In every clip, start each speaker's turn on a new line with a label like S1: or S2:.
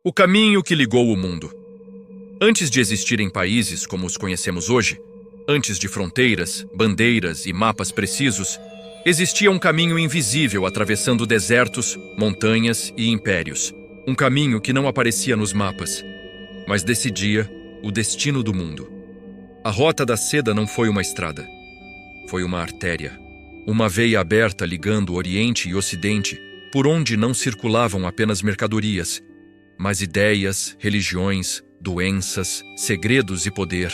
S1: O caminho que ligou o mundo. Antes de existirem países como os conhecemos hoje, antes de fronteiras, bandeiras e mapas precisos, existia um caminho invisível atravessando desertos, montanhas e impérios. Um caminho que não aparecia nos mapas, mas decidia o destino do mundo. A Rota da Seda não foi uma estrada. Foi uma artéria. Uma veia aberta ligando o Oriente e Ocidente, por onde não circulavam apenas mercadorias, mas ideias, religiões, doenças, segredos e poder.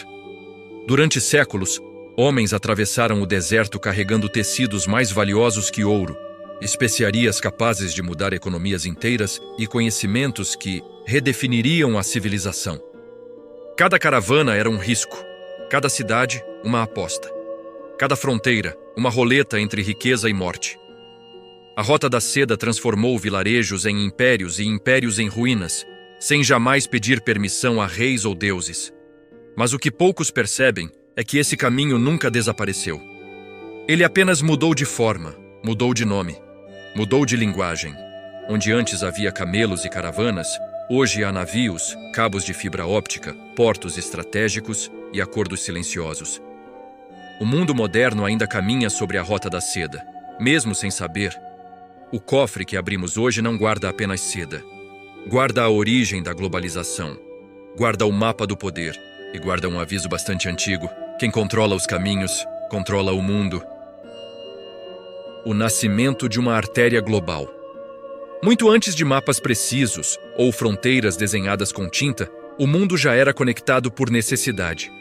S1: Durante séculos, homens atravessaram o deserto carregando tecidos mais valiosos que ouro, especiarias capazes de mudar economias inteiras e conhecimentos que redefiniriam a civilização. Cada caravana era um risco, cada cidade, uma aposta. Cada fronteira, uma roleta entre riqueza e morte. A Rota da Seda transformou vilarejos em impérios e impérios em ruínas, sem jamais pedir permissão a reis ou deuses. Mas o que poucos percebem é que esse caminho nunca desapareceu. Ele apenas mudou de forma, mudou de nome, mudou de linguagem. Onde antes havia camelos e caravanas, hoje há navios, cabos de fibra óptica, portos estratégicos e acordos silenciosos. O mundo moderno ainda caminha sobre a Rota da Seda, mesmo sem saber. O cofre que abrimos hoje não guarda apenas seda. Guarda a origem da globalização. Guarda o mapa do poder. E guarda um aviso bastante antigo. Quem controla os caminhos, controla o mundo. O nascimento de uma artéria global. Muito antes de mapas precisos ou fronteiras desenhadas com tinta, o mundo já era conectado por necessidade.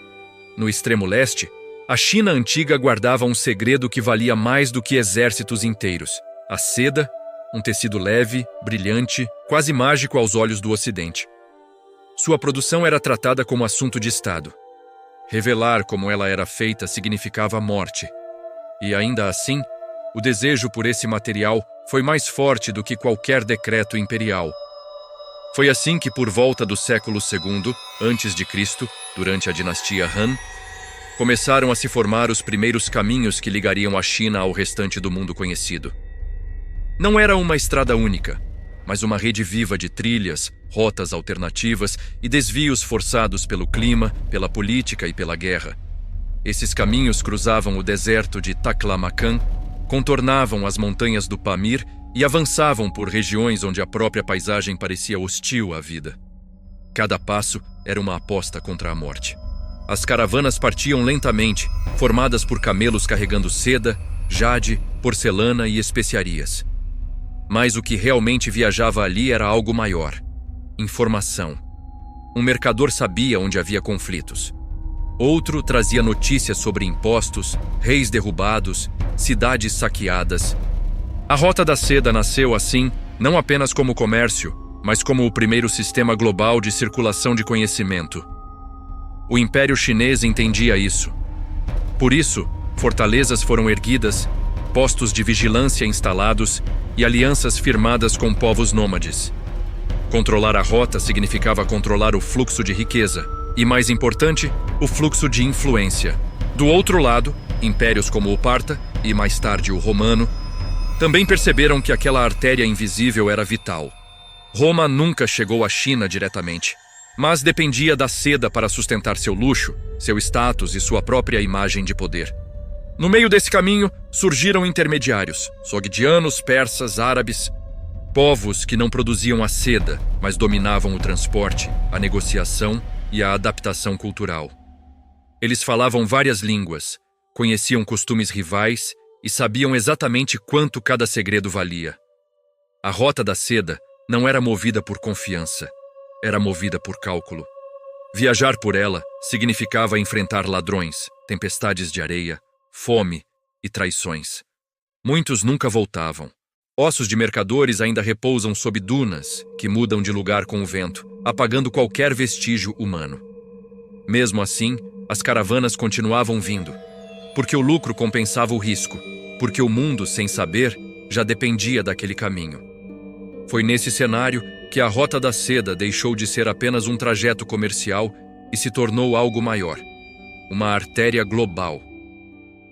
S1: No extremo leste, a China antiga guardava um segredo que valia mais do que exércitos inteiros. A seda, um tecido leve, brilhante, quase mágico aos olhos do Ocidente. Sua produção era tratada como assunto de Estado. Revelar como ela era feita significava a morte. E ainda assim, o desejo por esse material foi mais forte do que qualquer decreto imperial. Foi assim que, por volta do século II, antes de Cristo, durante a dinastia Han, começaram a se formar os primeiros caminhos que ligariam a China ao restante do mundo conhecido. Não era uma estrada única, mas uma rede viva de trilhas, rotas alternativas e desvios forçados pelo clima, pela política e pela guerra. Esses caminhos cruzavam o deserto de Taklamakan, contornavam as montanhas do Pamir e avançavam por regiões onde a própria paisagem parecia hostil à vida. Cada passo era uma aposta contra a morte. As caravanas partiam lentamente, formadas por camelos carregando seda, jade, porcelana e especiarias. Mas o que realmente viajava ali era algo maior. Informação. Um mercador sabia onde havia conflitos. Outro trazia notícias sobre impostos, reis derrubados, cidades saqueadas. A Rota da Seda nasceu assim, não apenas como comércio, mas como o primeiro sistema global de circulação de conhecimento. O Império Chinês entendia isso. Por isso, fortalezas foram erguidas, postos de vigilância instalados e alianças firmadas com povos nômades. Controlar a rota significava controlar o fluxo de riqueza e, mais importante, o fluxo de influência. Do outro lado, impérios como o Parta e, mais tarde, o Romano, também perceberam que aquela artéria invisível era vital. Roma nunca chegou à China diretamente, mas dependia da seda para sustentar seu luxo, seu status e sua própria imagem de poder. No meio desse caminho, surgiram intermediários, sogdianos, persas, árabes, povos que não produziam a seda, mas dominavam o transporte, a negociação e a adaptação cultural. Eles falavam várias línguas, conheciam costumes rivais e sabiam exatamente quanto cada segredo valia. A Rota da Seda não era movida por confiança, era movida por cálculo. Viajar por ela significava enfrentar ladrões, tempestades de areia, fome e traições. Muitos nunca voltavam. Ossos de mercadores ainda repousam sob dunas que mudam de lugar com o vento, apagando qualquer vestígio humano. Mesmo assim, as caravanas continuavam vindo, porque o lucro compensava o risco, porque o mundo, sem saber, já dependia daquele caminho. Foi nesse cenário que a Rota da Seda deixou de ser apenas um trajeto comercial e se tornou algo maior, uma artéria global.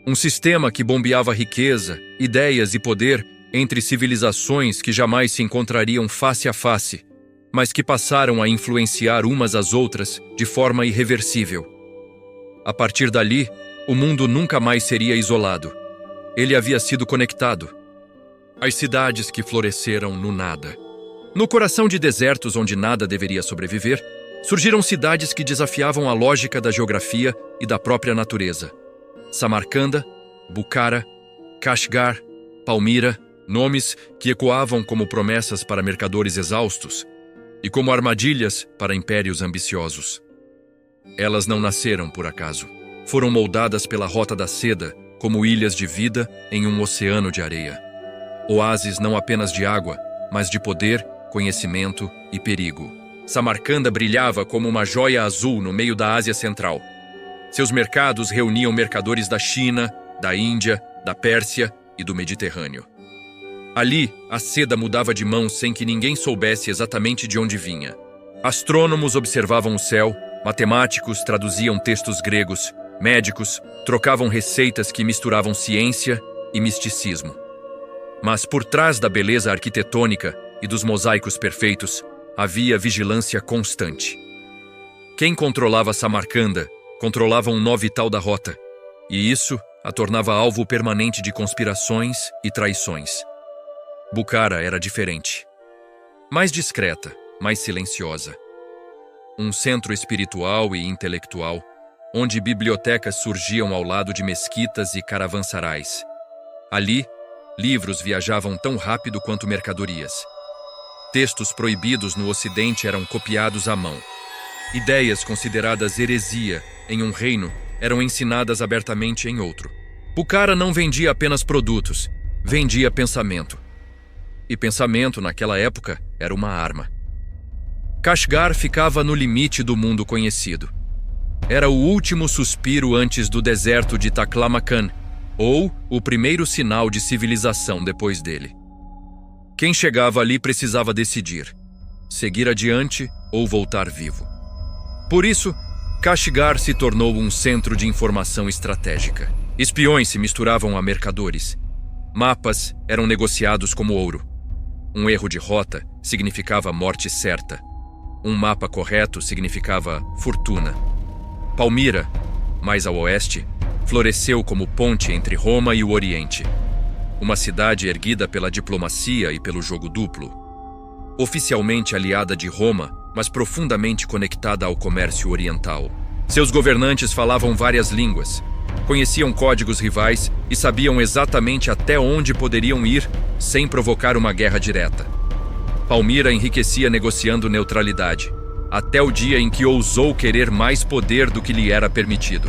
S1: Um sistema que bombeava riqueza, ideias e poder entre civilizações que jamais se encontrariam face a face, mas que passaram a influenciar umas às outras de forma irreversível. A partir dali, o mundo nunca mais seria isolado. Ele havia sido conectado. As cidades que floresceram no nada. No coração de desertos onde nada deveria sobreviver, surgiram cidades que desafiavam a lógica da geografia e da própria natureza. Samarcanda, Bukhara, Kashgar, Palmira, nomes que ecoavam como promessas para mercadores exaustos e como armadilhas para impérios ambiciosos. Elas não nasceram por acaso. Foram moldadas pela Rota da Seda como ilhas de vida em um oceano de areia. Oásis não apenas de água, mas de poder, conhecimento e perigo. Samarcanda brilhava como uma joia azul no meio da Ásia Central. Seus mercados reuniam mercadores da China, da Índia, da Pérsia e do Mediterrâneo. Ali, a seda mudava de mãos sem que ninguém soubesse exatamente de onde vinha. Astrônomos observavam o céu, matemáticos traduziam textos gregos, médicos trocavam receitas que misturavam ciência e misticismo. Mas por trás da beleza arquitetônica e dos mosaicos perfeitos, havia vigilância constante. Quem controlava Samarcanda controlava um nó vital da rota, e isso a tornava alvo permanente de conspirações e traições. Bukhara era diferente. Mais discreta, mais silenciosa. Um centro espiritual e intelectual, onde bibliotecas surgiam ao lado de mesquitas e caravansarais. Ali, livros viajavam tão rápido quanto mercadorias. Textos proibidos no Ocidente eram copiados à mão. Ideias consideradas heresia em um reino eram ensinadas abertamente em outro. Bukhara não vendia apenas produtos, vendia pensamento. E pensamento, naquela época, era uma arma. Kashgar ficava no limite do mundo conhecido. Era o último suspiro antes do deserto de Taklamakan, ou o primeiro sinal de civilização depois dele. Quem chegava ali precisava decidir, seguir adiante ou voltar vivo. Por isso, Kashgar se tornou um centro de informação estratégica. Espiões se misturavam a mercadores. Mapas eram negociados como ouro. Um erro de rota significava morte certa. Um mapa correto significava fortuna. Palmira, mais ao oeste, floresceu como ponte entre Roma e o Oriente. Uma cidade erguida pela diplomacia e pelo jogo duplo. Oficialmente aliada de Roma, mas profundamente conectada ao comércio oriental. Seus governantes falavam várias línguas, conheciam códigos rivais e sabiam exatamente até onde poderiam ir sem provocar uma guerra direta. Palmira enriquecia negociando neutralidade, até o dia em que ousou querer mais poder do que lhe era permitido.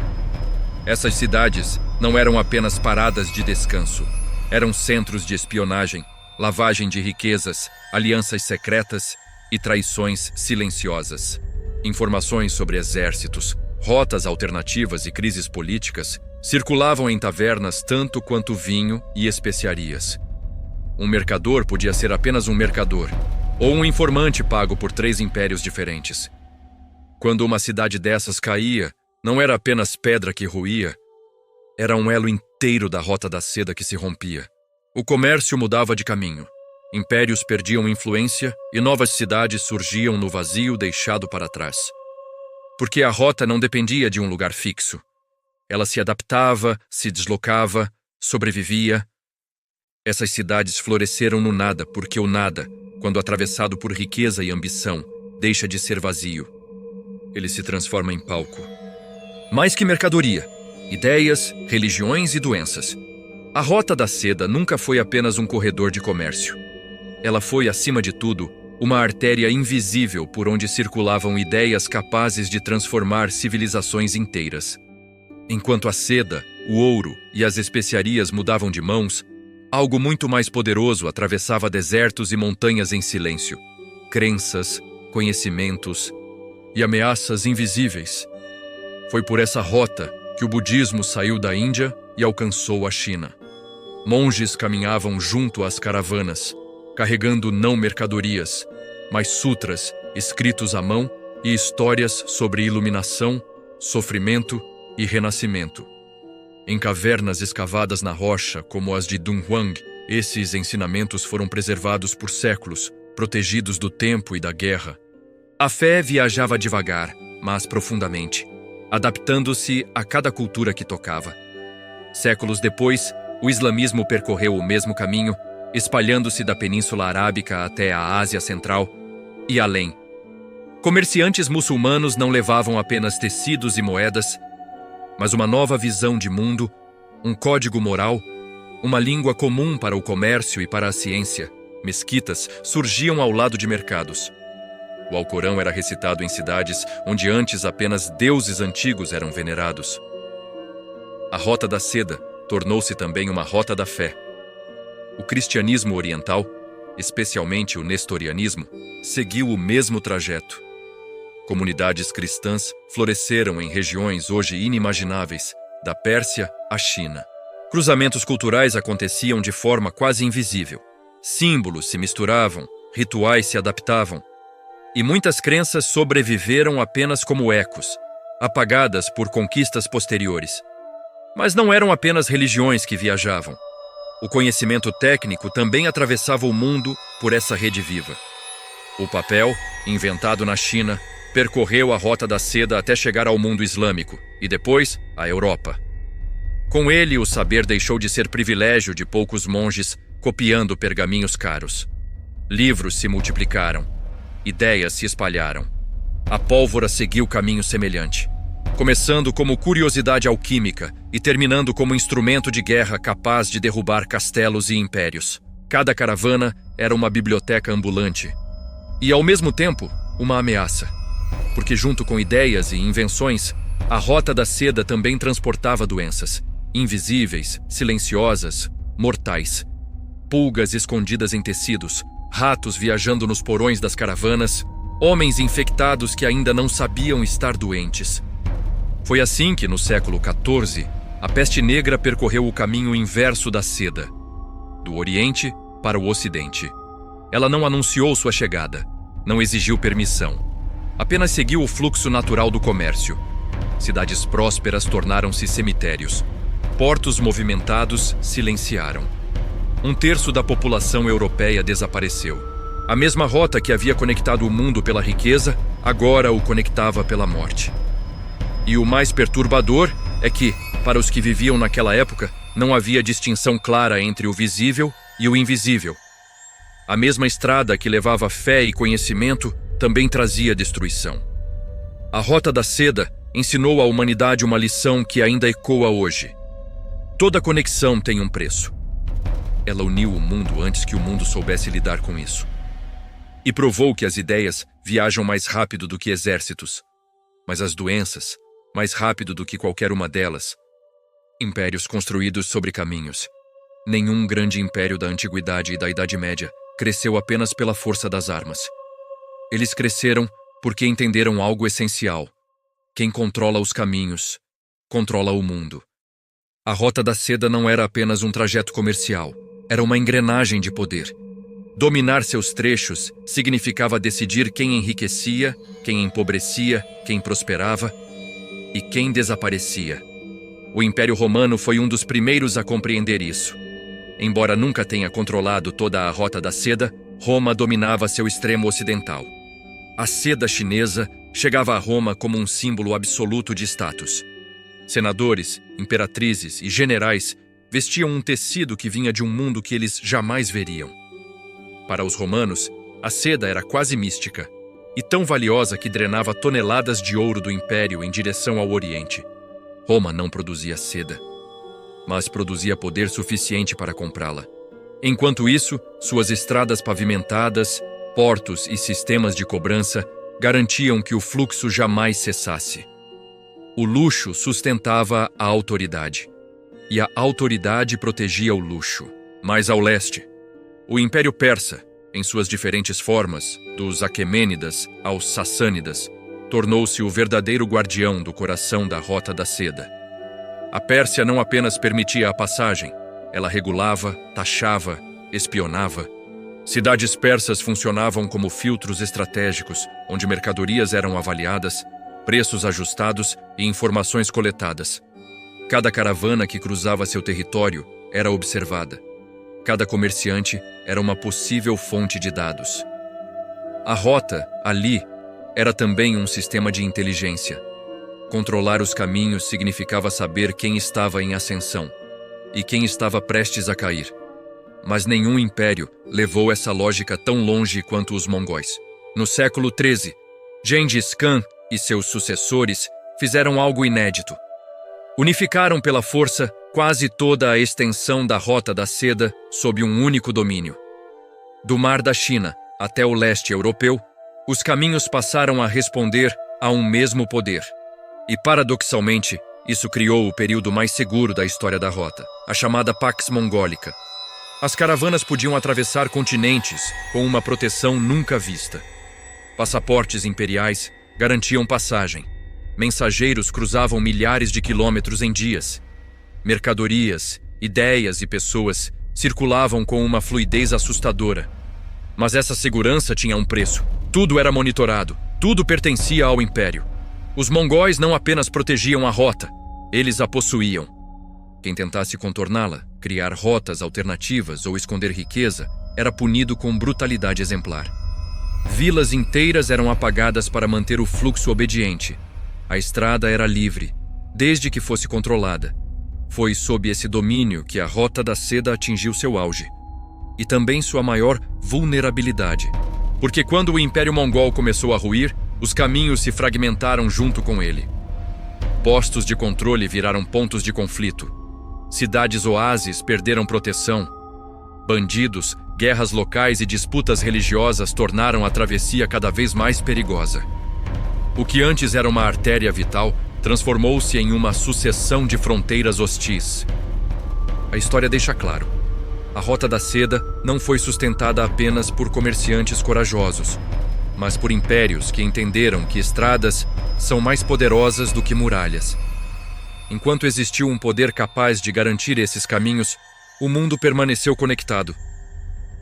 S1: Essas cidades não eram apenas paradas de descanso, eram centros de espionagem, lavagem de riquezas, alianças secretas e traições silenciosas. Informações sobre exércitos, rotas alternativas e crises políticas circulavam em tavernas tanto quanto vinho e especiarias. Um mercador podia ser apenas um mercador, ou um informante pago por 3 impérios diferentes. Quando uma cidade dessas caía, não era apenas pedra que ruía, era um elo inteiro da Rota da Seda que se rompia. O comércio mudava de caminho. Impérios perdiam influência e novas cidades surgiam no vazio deixado para trás. Porque a rota não dependia de um lugar fixo. Ela se adaptava, se deslocava, sobrevivia. Essas cidades floresceram no nada, porque o nada, quando atravessado por riqueza e ambição, deixa de ser vazio. Ele se transforma em palco. Mais que mercadoria, ideias, religiões e doenças. A Rota da Seda nunca foi apenas um corredor de comércio. Ela foi, acima de tudo, uma artéria invisível por onde circulavam ideias capazes de transformar civilizações inteiras. Enquanto a seda, o ouro e as especiarias mudavam de mãos, algo muito mais poderoso atravessava desertos e montanhas em silêncio. Crenças, conhecimentos e ameaças invisíveis. Foi por essa rota que o budismo saiu da Índia e alcançou a China. Monges caminhavam junto às caravanas, carregando não mercadorias, mas sutras escritos à mão e histórias sobre iluminação, sofrimento e renascimento. Em cavernas escavadas na rocha, como as de Dunhuang, esses ensinamentos foram preservados por séculos, protegidos do tempo e da guerra. A fé viajava devagar, mas profundamente, adaptando-se a cada cultura que tocava. Séculos depois, o islamismo percorreu o mesmo caminho, espalhando-se da Península Arábica até a Ásia Central e além. Comerciantes muçulmanos não levavam apenas tecidos e moedas, mas uma nova visão de mundo, um código moral, uma língua comum para o comércio e para a ciência. Mesquitas surgiam ao lado de mercados. O Alcorão era recitado em cidades onde antes apenas deuses antigos eram venerados. A Rota da Seda tornou-se também uma rota da fé. O cristianismo oriental, especialmente o nestorianismo, seguiu o mesmo trajeto. Comunidades cristãs floresceram em regiões hoje inimagináveis, da Pérsia à China. Cruzamentos culturais aconteciam de forma quase invisível. Símbolos se misturavam, rituais se adaptavam, e muitas crenças sobreviveram apenas como ecos, apagadas por conquistas posteriores. Mas não eram apenas religiões que viajavam. O conhecimento técnico também atravessava o mundo por essa rede viva. O papel, inventado na China, percorreu a Rota da Seda até chegar ao mundo islâmico e depois à Europa. Com ele, o saber deixou de ser privilégio de poucos monges copiando pergaminhos caros. Livros se multiplicaram, ideias se espalharam. A pólvora seguiu caminho semelhante, começando como curiosidade alquímica e terminando como instrumento de guerra capaz de derrubar castelos e impérios. Cada caravana era uma biblioteca ambulante e, ao mesmo tempo, uma ameaça, porque junto com ideias e invenções, a Rota da Seda também transportava doenças, invisíveis, silenciosas, mortais. Pulgas escondidas em tecidos, ratos viajando nos porões das caravanas, homens infectados que ainda não sabiam estar doentes. Foi assim que, no século XIV, a peste negra percorreu o caminho inverso da seda, do Oriente para o Ocidente. Ela não anunciou sua chegada, não exigiu permissão, apenas seguiu o fluxo natural do comércio. Cidades prósperas tornaram-se cemitérios, portos movimentados silenciaram. Um terço da população europeia desapareceu. A mesma rota que havia conectado o mundo pela riqueza, agora o conectava pela morte. E o mais perturbador é que, para os que viviam naquela época, não havia distinção clara entre o visível e o invisível. A mesma estrada que levava fé e conhecimento também trazia destruição. A Rota da Seda ensinou à humanidade uma lição que ainda ecoa hoje. Toda conexão tem um preço. Ela uniu o mundo antes que o mundo soubesse lidar com isso. E provou que as ideias viajam mais rápido do que exércitos, mas as doenças, mais rápido do que qualquer uma delas. Impérios construídos sobre caminhos. Nenhum grande império da Antiguidade e da Idade Média cresceu apenas pela força das armas. Eles cresceram porque entenderam algo essencial. Quem controla os caminhos, controla o mundo. A Rota da Seda não era apenas um trajeto comercial, era uma engrenagem de poder. Dominar seus trechos significava decidir quem enriquecia, quem empobrecia, quem prosperava e quem desaparecia. O Império Romano foi um dos primeiros a compreender isso. Embora nunca tenha controlado toda a Rota da Seda, Roma dominava seu extremo ocidental. A seda chinesa chegava a Roma como um símbolo absoluto de status. Senadores, imperatrizes e generais vestiam um tecido que vinha de um mundo que eles jamais veriam. Para os romanos, a seda era quase mística e tão valiosa que drenava toneladas de ouro do império em direção ao Oriente. Roma não produzia seda, mas produzia poder suficiente para comprá-la. Enquanto isso, suas estradas pavimentadas, portos e sistemas de cobrança garantiam que o fluxo jamais cessasse. O luxo sustentava a autoridade, e a autoridade protegia o luxo. Mais ao leste, o Império Persa, em suas diferentes formas, dos Aquemênidas aos Sassânidas, tornou-se o verdadeiro guardião do coração da Rota da Seda. A Pérsia não apenas permitia a passagem, ela regulava, taxava, espionava. Cidades persas funcionavam como filtros estratégicos, onde mercadorias eram avaliadas, preços ajustados e informações coletadas. Cada caravana que cruzava seu território era observada. Cada comerciante era uma possível fonte de dados. A rota, ali, era também um sistema de inteligência. Controlar os caminhos significava saber quem estava em ascensão e quem estava prestes a cair. Mas nenhum império levou essa lógica tão longe quanto os mongóis. No século XIII, Gengis Khan e seus sucessores fizeram algo inédito. Unificaram pela força quase toda a extensão da Rota da Seda sob um único domínio. Do Mar da China até o leste europeu, os caminhos passaram a responder a um mesmo poder. E, paradoxalmente, isso criou o período mais seguro da história da rota, a chamada Pax Mongólica. As caravanas podiam atravessar continentes com uma proteção nunca vista. Passaportes imperiais garantiam passagem. Mensageiros cruzavam milhares de quilômetros em dias. Mercadorias, ideias e pessoas circulavam com uma fluidez assustadora. Mas essa segurança tinha um preço. Tudo era monitorado, tudo pertencia ao império. Os mongóis não apenas protegiam a rota, eles a possuíam. Quem tentasse contorná-la, criar rotas alternativas ou esconder riqueza, era punido com brutalidade exemplar. Vilas inteiras eram apagadas para manter o fluxo obediente. A estrada era livre, desde que fosse controlada. Foi sob esse domínio que a Rota da Seda atingiu seu auge. E também sua maior vulnerabilidade. Porque quando o Império Mongol começou a ruir, os caminhos se fragmentaram junto com ele. Postos de controle viraram pontos de conflito. Cidades-oásis perderam proteção. Bandidos, guerras locais e disputas religiosas tornaram a travessia cada vez mais perigosa. O que antes era uma artéria vital transformou-se em uma sucessão de fronteiras hostis. A história deixa claro: a Rota da Seda não foi sustentada apenas por comerciantes corajosos, mas por impérios que entenderam que estradas são mais poderosas do que muralhas. Enquanto existiu um poder capaz de garantir esses caminhos, o mundo permaneceu conectado.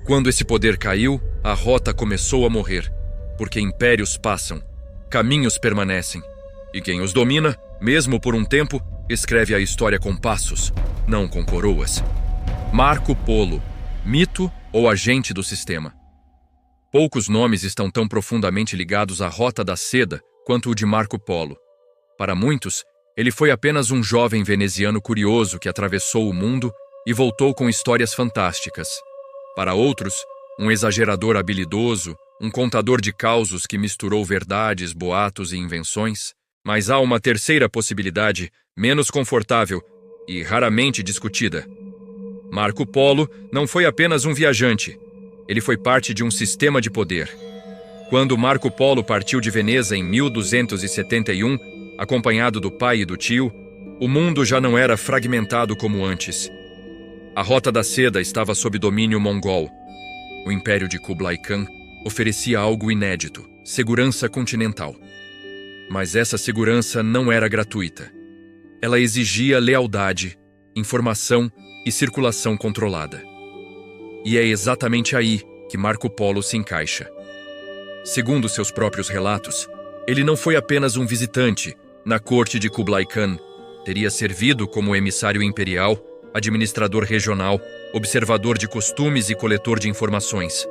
S1: Quando esse poder caiu, a rota começou a morrer, porque impérios passam, caminhos permanecem, e quem os domina, mesmo por um tempo, escreve a história com passos, não com coroas. Marco Polo, mito ou agente do sistema? Poucos nomes estão tão profundamente ligados à Rota da Seda quanto o de Marco Polo. Para muitos, ele foi apenas um jovem veneziano curioso que atravessou o mundo e voltou com histórias fantásticas. Para outros, um exagerador habilidoso, um contador de causos que misturou verdades, boatos e invenções. Mas há uma terceira possibilidade, menos confortável e raramente discutida. Marco Polo não foi apenas um viajante. Ele foi parte de um sistema de poder. Quando Marco Polo partiu de Veneza em 1271, acompanhado do pai e do tio, o mundo já não era fragmentado como antes. A Rota da Seda estava sob domínio mongol. O Império de Kublai Khan oferecia algo inédito: segurança continental. Mas essa segurança não era gratuita. Ela exigia lealdade, informação e circulação controlada. E é exatamente aí que Marco Polo se encaixa. Segundo seus próprios relatos, ele não foi apenas um visitante na corte de Kublai Khan. Teria servido como emissário imperial, administrador regional, observador de costumes e coletor de informações.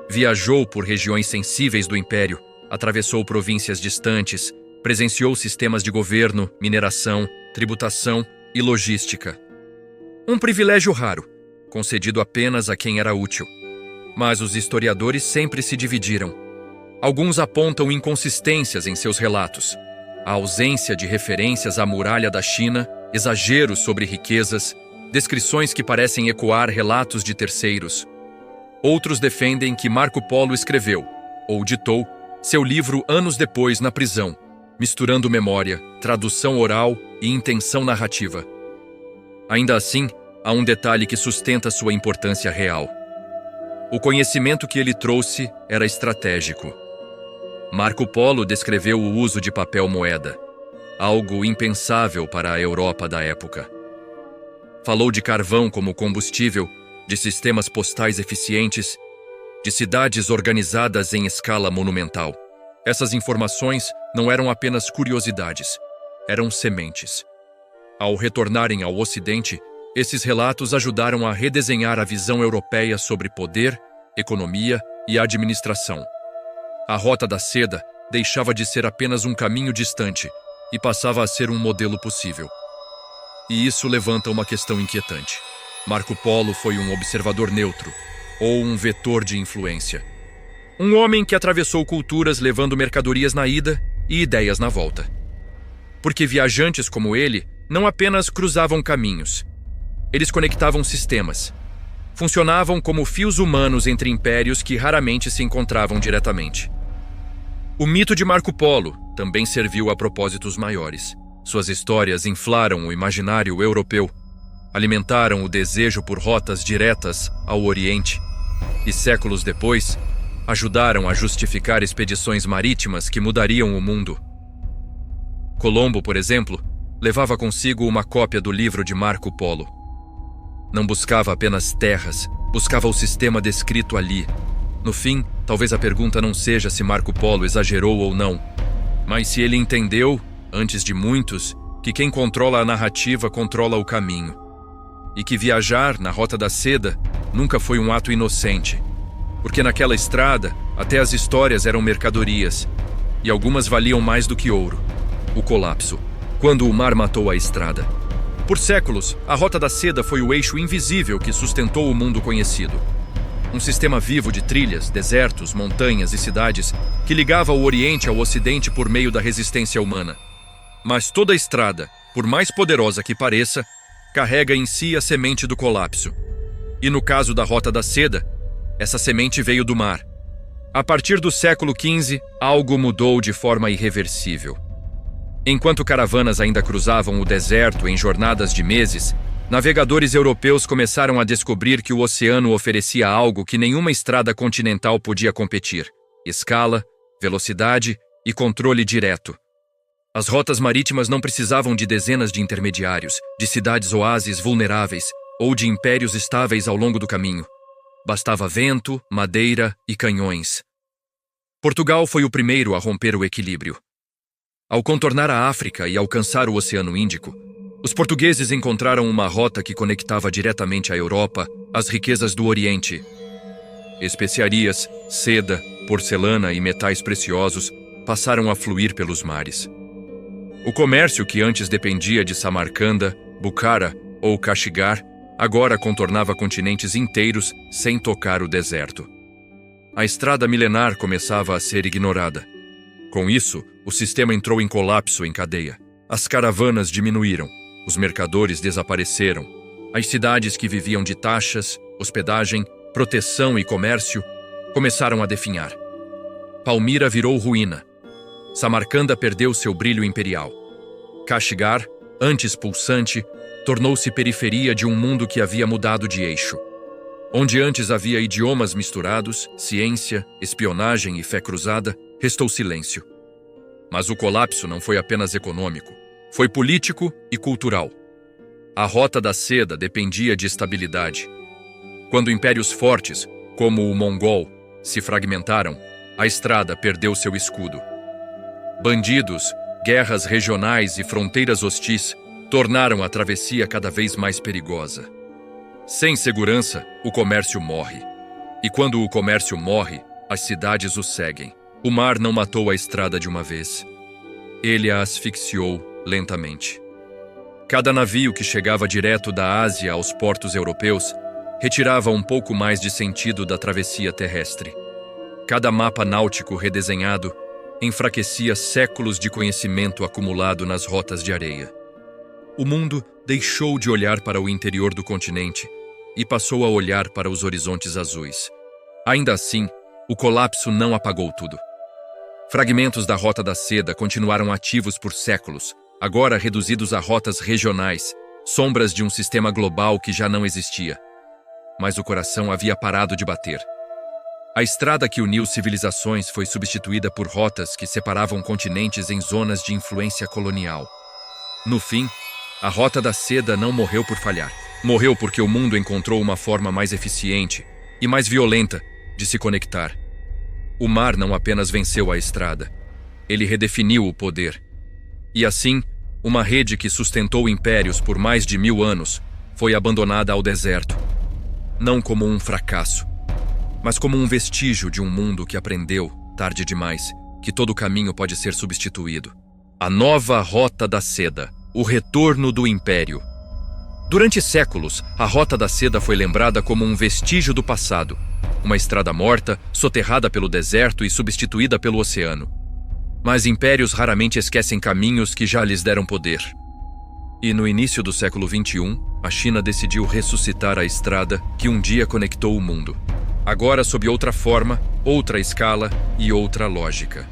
S1: Viajou por regiões sensíveis do império, atravessou províncias distantes, presenciou sistemas de governo, mineração, tributação e logística. Um privilégio raro, concedido apenas a quem era útil. Mas os historiadores sempre se dividiram. Alguns apontam inconsistências em seus relatos. A ausência de referências à muralha da China, exageros sobre riquezas, descrições que parecem ecoar relatos de terceiros. Outros defendem que Marco Polo escreveu, ou ditou, seu livro anos depois na prisão, misturando memória, tradução oral e intenção narrativa. Ainda assim, há um detalhe que sustenta sua importância real. O conhecimento que ele trouxe era estratégico. Marco Polo descreveu o uso de papel moeda, algo impensável para a Europa da época. Falou de carvão como combustível, de sistemas postais eficientes, de cidades organizadas em escala monumental. Essas informações não eram apenas curiosidades, eram sementes. Ao retornarem ao Ocidente, esses relatos ajudaram a redesenhar a visão europeia sobre poder, economia e administração. A Rota da Seda deixava de ser apenas um caminho distante e passava a ser um modelo possível. E isso levanta uma questão inquietante. Marco Polo foi um observador neutro, ou um vetor de influência. Um homem que atravessou culturas levando mercadorias na ida e ideias na volta. Porque viajantes como ele não apenas cruzavam caminhos, eles conectavam sistemas. Funcionavam como fios humanos entre impérios que raramente se encontravam diretamente. O mito de Marco Polo também serviu a propósitos maiores. Suas histórias inflaram o imaginário europeu, alimentaram o desejo por rotas diretas ao Oriente e, séculos depois, ajudaram a justificar expedições marítimas que mudariam o mundo. Colombo, por exemplo, levava consigo uma cópia do livro de Marco Polo. Não buscava apenas terras, buscava o sistema descrito ali. No fim, talvez a pergunta não seja se Marco Polo exagerou ou não, mas se ele entendeu, antes de muitos, que quem controla a narrativa controla o caminho. E que viajar na Rota da Seda nunca foi um ato inocente, porque naquela estrada até as histórias eram mercadorias, e algumas valiam mais do que ouro. O colapso, quando o mar matou a estrada. Por séculos, a Rota da Seda foi o eixo invisível que sustentou o mundo conhecido. Um sistema vivo de trilhas, desertos, montanhas e cidades que ligava o Oriente ao Ocidente por meio da resistência humana. Mas toda estrada, por mais poderosa que pareça, carrega em si a semente do colapso. E no caso da Rota da Seda, essa semente veio do mar. A partir do século XV, algo mudou de forma irreversível. Enquanto caravanas ainda cruzavam o deserto em jornadas de meses, navegadores europeus começaram a descobrir que o oceano oferecia algo que nenhuma estrada continental podia competir: escala, velocidade e controle direto. As rotas marítimas não precisavam de dezenas de intermediários, de cidades-oásis vulneráveis ou de impérios estáveis ao longo do caminho. Bastava vento, madeira e canhões. Portugal foi o primeiro a romper o equilíbrio. Ao contornar a África e alcançar o Oceano Índico, os portugueses encontraram uma rota que conectava diretamente a Europa às riquezas do Oriente. Especiarias, seda, porcelana e metais preciosos passaram a fluir pelos mares. O comércio que antes dependia de Samarcanda, Bukhara ou Kashigar agora contornava continentes inteiros sem tocar o deserto. A estrada milenar começava a ser ignorada. Com isso, o sistema entrou em colapso em cadeia. As caravanas diminuíram, os mercadores desapareceram. As cidades que viviam de taxas, hospedagem, proteção e comércio começaram a definhar. Palmira virou ruína. Samarcanda perdeu seu brilho imperial. Kashigar, antes pulsante, tornou-se periferia de um mundo que havia mudado de eixo. Onde antes havia idiomas misturados, ciência, espionagem e fé cruzada, restou silêncio. Mas o colapso não foi apenas econômico, foi político e cultural. A Rota da Seda dependia de estabilidade. Quando impérios fortes, como o mongol, se fragmentaram, a estrada perdeu seu escudo. Bandidos, guerras regionais e fronteiras hostis tornaram a travessia cada vez mais perigosa. Sem segurança, o comércio morre. E quando o comércio morre, as cidades o seguem. O mar não matou a estrada de uma vez. Ele a asfixiou lentamente. Cada navio que chegava direto da Ásia aos portos europeus retirava um pouco mais de sentido da travessia terrestre. Cada mapa náutico redesenhado enfraquecia séculos de conhecimento acumulado nas rotas de areia. O mundo deixou de olhar para o interior do continente e passou a olhar para os horizontes azuis. Ainda assim, o colapso não apagou tudo. Fragmentos da Rota da Seda continuaram ativos por séculos, agora reduzidos a rotas regionais, sombras de um sistema global que já não existia. Mas o coração havia parado de bater. A estrada que uniu civilizações foi substituída por rotas que separavam continentes em zonas de influência colonial. No fim, a Rota da Seda não morreu por falhar. Morreu porque o mundo encontrou uma forma mais eficiente e mais violenta de se conectar. O mar não apenas venceu a estrada, ele redefiniu o poder. E assim, uma rede que sustentou impérios por mais de 1000 anos foi abandonada ao deserto. Não como um fracasso, mas como um vestígio de um mundo que aprendeu, tarde demais, que todo caminho pode ser substituído. A nova Rota da Seda, o retorno do Império. Durante séculos, a Rota da Seda foi lembrada como um vestígio do passado, uma estrada morta, soterrada pelo deserto e substituída pelo oceano. Mas impérios raramente esquecem caminhos que já lhes deram poder. E no início do século XXI, a China decidiu ressuscitar a estrada que um dia conectou o mundo. Agora sob outra forma, outra escala e outra lógica.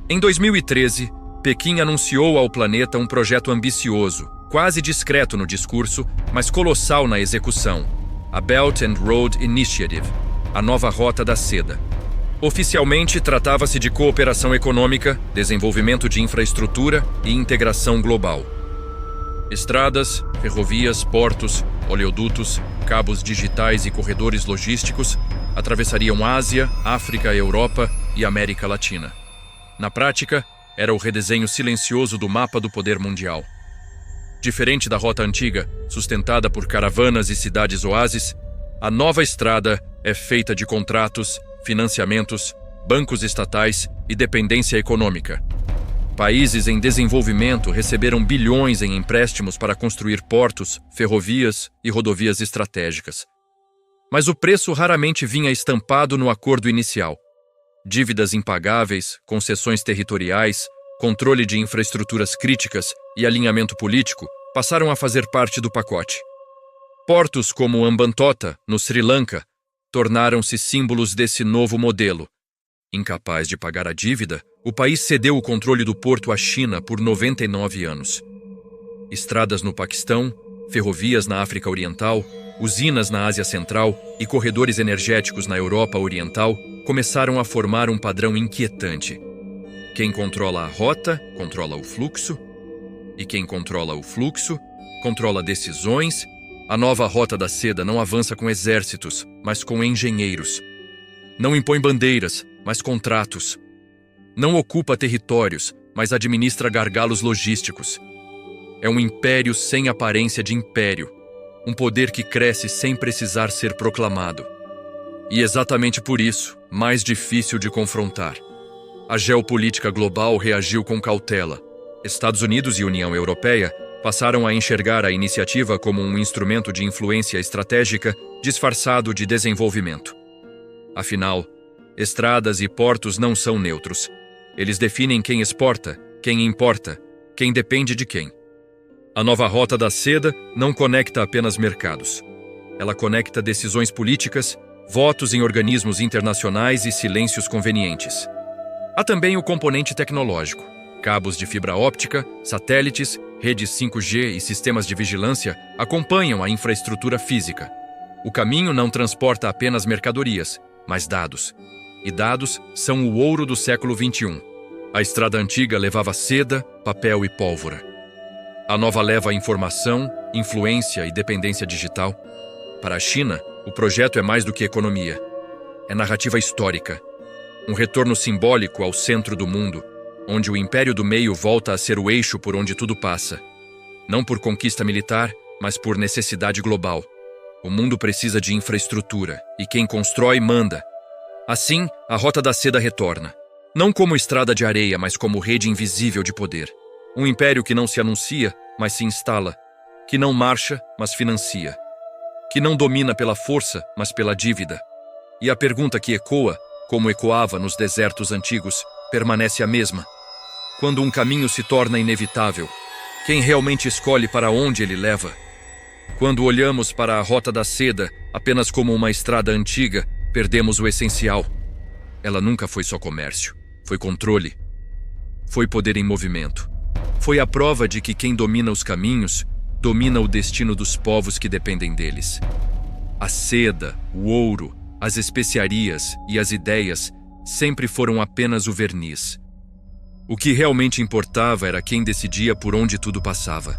S1: Em 2013, Pequim anunciou ao planeta um projeto ambicioso, quase discreto no discurso, mas colossal na execução: a Belt and Road Initiative, a nova Rota da Seda. Oficialmente, tratava-se de cooperação econômica, desenvolvimento de infraestrutura e integração global. Estradas, ferrovias, portos, oleodutos, cabos digitais e corredores logísticos atravessariam Ásia, África, Europa e América Latina. Na prática, era o redesenho silencioso do mapa do poder mundial. Diferente da rota antiga, sustentada por caravanas e cidades-oásis, a nova estrada é feita de contratos, financiamentos, bancos estatais e dependência econômica. Países em desenvolvimento receberam bilhões em empréstimos para construir portos, ferrovias e rodovias estratégicas. Mas o preço raramente vinha estampado no acordo inicial. Dívidas impagáveis, concessões territoriais, controle de infraestruturas críticas e alinhamento político passaram a fazer parte do pacote. Portos como Hambantota, no Sri Lanka, tornaram-se símbolos desse novo modelo. Incapaz de pagar a dívida, o país cedeu o controle do porto à China por 99 anos. Estradas no Paquistão, ferrovias na África Oriental, usinas na Ásia Central e corredores energéticos na Europa Oriental começaram a formar um padrão inquietante. Quem controla a rota, controla o fluxo, e quem controla o fluxo, controla decisões. A nova Rota da Seda não avança com exércitos, mas com engenheiros. Não impõe bandeiras, mas contratos. Não ocupa territórios, mas administra gargalos logísticos. É um império sem aparência de império, um poder que cresce sem precisar ser proclamado. E exatamente por isso, mais difícil de confrontar. A geopolítica global reagiu com cautela. Estados Unidos e União Europeia passaram a enxergar a iniciativa como um instrumento de influência estratégica disfarçado de desenvolvimento. Afinal, estradas e portos não são neutros. Eles definem quem exporta, quem importa, quem depende de quem. A nova Rota da Seda não conecta apenas mercados. Ela conecta decisões políticas, votos em organismos internacionais e silêncios convenientes. Há também o componente tecnológico. Cabos de fibra óptica, satélites, redes 5G e sistemas de vigilância acompanham a infraestrutura física. O caminho não transporta apenas mercadorias, mas dados. E dados são o ouro do século XXI. A estrada antiga levava seda, papel e pólvora. A nova leva informação, influência e dependência digital. Para a China, o projeto é mais do que economia. É narrativa histórica. Um retorno simbólico ao centro do mundo, onde o Império do Meio volta a ser o eixo por onde tudo passa. Não por conquista militar, mas por necessidade global. O mundo precisa de infraestrutura, e quem constrói manda. Assim, a Rota da Seda retorna. Não como estrada de areia, mas como rede invisível de poder. Um império que não se anuncia, mas se instala. Que não marcha, mas financia. Que não domina pela força, mas pela dívida. E a pergunta que ecoa, como ecoava nos desertos antigos, permanece a mesma. Quando um caminho se torna inevitável, quem realmente escolhe para onde ele leva? Quando olhamos para a Rota da Seda apenas como uma estrada antiga, perdemos o essencial. Ela nunca foi só comércio, foi controle. Foi poder em movimento. Foi a prova de que quem domina os caminhos, domina o destino dos povos que dependem deles. A seda, o ouro, as especiarias e as ideias sempre foram apenas o verniz. O que realmente importava era quem decidia por onde tudo passava.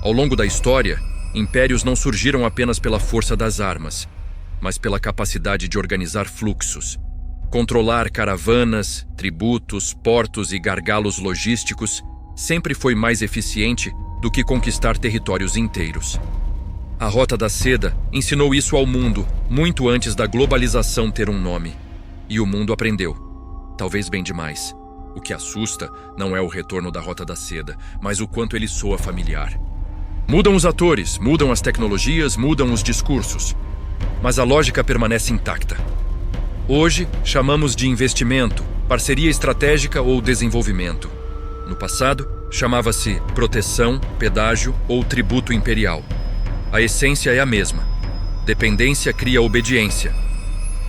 S1: Ao longo da história, impérios não surgiram apenas pela força das armas, mas pela capacidade de organizar fluxos, controlar caravanas, tributos, portos e gargalos logísticos sempre foi mais eficiente do que conquistar territórios inteiros. A Rota da Seda ensinou isso ao mundo muito antes da globalização ter um nome. E o mundo aprendeu. talvez bem demais. O que assusta não é o retorno da Rota da Seda, mas o quanto ele soa familiar. Mudam os atores, mudam as tecnologias, mudam os discursos, mas a lógica permanece intacta. Hoje, chamamos de investimento, parceria estratégica ou desenvolvimento. No passado, chamava-se proteção, pedágio ou tributo imperial. A essência é a mesma. Dependência cria obediência.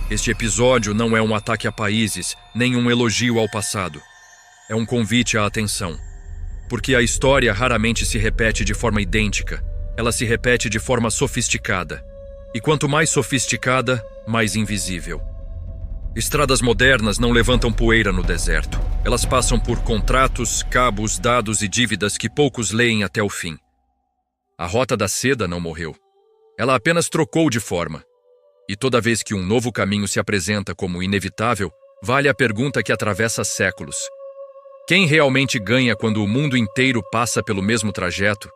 S1: Este episódio não é um ataque a países, nem um elogio ao passado. É um convite à atenção. Porque a história raramente se repete de forma idêntica. Ela se repete de forma sofisticada. E quanto mais sofisticada, mais invisível. Estradas modernas não levantam poeira no deserto. Elas passam por contratos, cabos, dados e dívidas que poucos leem até o fim. A Rota da Seda não morreu. Ela apenas trocou de forma. E toda vez que um novo caminho se apresenta como inevitável, vale a pergunta que atravessa séculos. Quem realmente ganha quando o mundo inteiro passa pelo mesmo trajeto?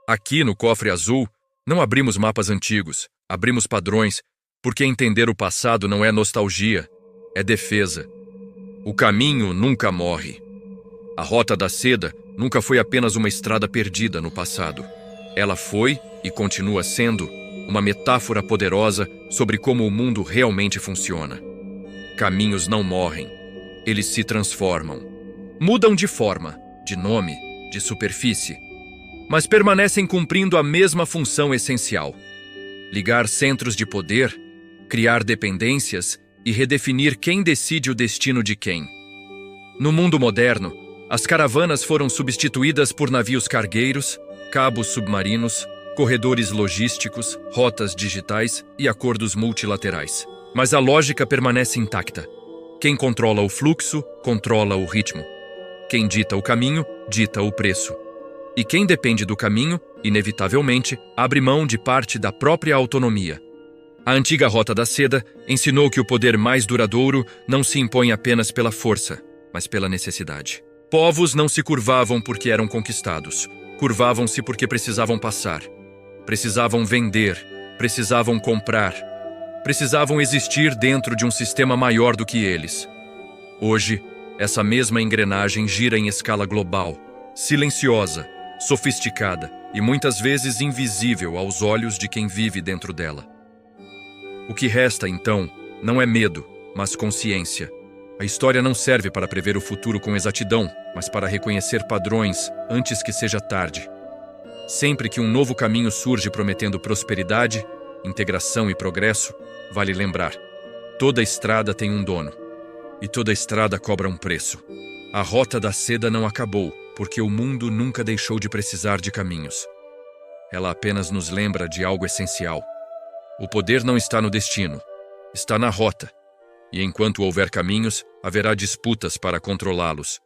S1: Aqui no Cofre Azul, não abrimos mapas antigos, abrimos padrões, porque entender o passado não é nostalgia, é defesa. O caminho nunca morre. A Rota da Seda nunca foi apenas uma estrada perdida no passado. Ela foi, e continua sendo, uma metáfora poderosa sobre como o mundo realmente funciona. Caminhos não morrem. Eles se transformam. Mudam de forma, de nome, de superfície, mas permanecem cumprindo a mesma função essencial: ligar centros de poder, criar dependências e redefinir quem decide o destino de quem. No mundo moderno, as caravanas foram substituídas por navios cargueiros, cabos submarinos, corredores logísticos, rotas digitais e acordos multilaterais. Mas a lógica permanece intacta. Quem controla o fluxo, controla o ritmo. Quem dita o caminho, dita o preço. E quem depende do caminho, inevitavelmente, abre mão de parte da própria autonomia. A antiga Rota da Seda ensinou que o poder mais duradouro não se impõe apenas pela força, mas pela necessidade. Povos não se curvavam porque eram conquistados. Curvavam-se porque precisavam passar. Precisavam vender. Precisavam comprar. Precisavam existir dentro de um sistema maior do que eles. Hoje, essa mesma engrenagem gira em escala global, silenciosa, sofisticada e muitas vezes invisível aos olhos de quem vive dentro dela. O que resta, então, não é medo, mas consciência. A história não serve para prever o futuro com exatidão, mas para reconhecer padrões antes que seja tarde. Sempre que um novo caminho surge prometendo prosperidade, integração e progresso, vale lembrar: toda estrada tem um dono, e toda estrada cobra um preço. A Rota da Seda não acabou, porque o mundo nunca deixou de precisar de caminhos. Ela apenas nos lembra de algo essencial. O poder não está no destino, está na rota. E enquanto houver caminhos, haverá disputas para controlá-los.